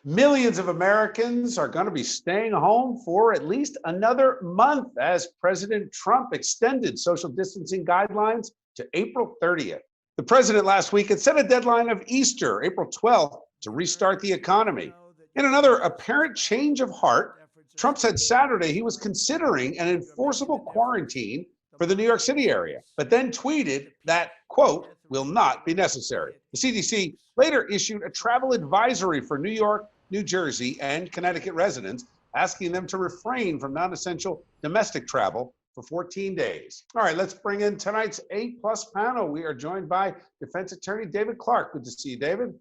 Millions of Americans are going to be staying home for at least another month as President Trump extended social distancing guidelines to April 30th. The president last week had set a deadline of Easter, April 12th, to restart the economy. In another apparent change of heart, Trump said Saturday he was considering an enforceable quarantine for the New York City area, but then tweeted that, quote, will not be necessary. The CDC later issued a travel advisory for New York, New Jersey, and Connecticut residents, asking them to refrain from non-essential domestic travel for 14 days. All right, let's bring in tonight's A-plus panel. We are joined by defense attorney David Clark. Good to see you, David.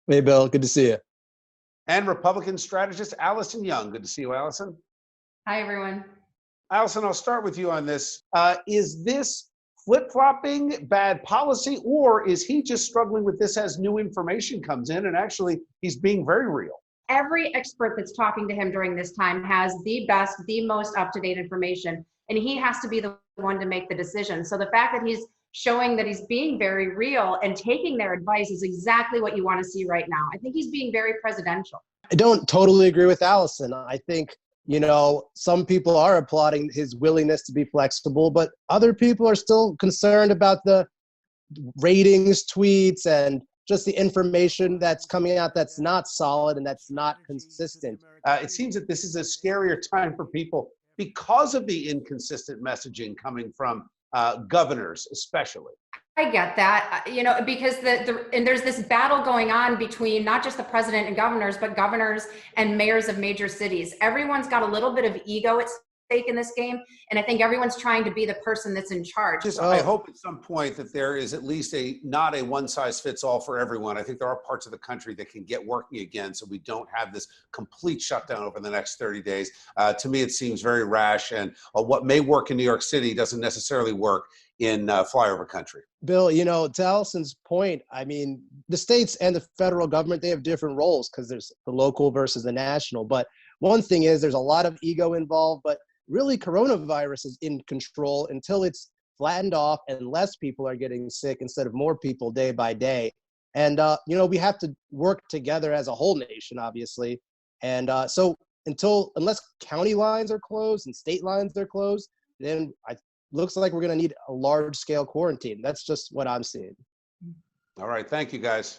Hey, Bill. Good to see you. And Republican strategist ALISON YOUNG. Good to see you, ALISON. Hi, everyone. ALISON, I'll start with you on this. Is this flip-flopping, bad policy, or is he just struggling with this as new information comes in and actually he's being very real? Every expert that's talking to him during this time has the best, the most up-to-date information, and he has to be the one to make the decision. So the fact that he's showing that he's being very real and taking their advice is exactly what you want to see right now. I think he's being very presidential. I don't totally agree with ALISON. I think, some people are applauding his willingness to be flexible, but other people are still concerned about the ratings, tweets, and just the information that's coming out that's not solid and that's not consistent. It seems that this is a scarier time for people because of the inconsistent messaging coming from governors, especially. I get that, because and there's this battle going on between not just the president and governors, but governors and mayors of major cities. Everyone's got a little bit of ego at stake in this game, and I think everyone's trying to be the person that's in charge. I hope at some point that there is at least not a one-size-fits-all for everyone. I think there are parts of the country that can get working again, so we don't have this complete shutdown over the next 30 days. To me, it seems very rash, and what may work in New York City doesn't necessarily work in flyover country. Bill, to ALISON's point, the states and the federal government, they have different roles because there's the local versus the national. But one thing is there's a lot of ego involved, but really coronavirus is in control until it's flattened off and less people are getting sick instead of more people day by day. And, we have to work together as a whole nation, obviously. And so unless county lines are closed and state lines are closed, then looks like we're going to need a large-scale quarantine. That's just what I'm seeing. All right. Thank you, guys.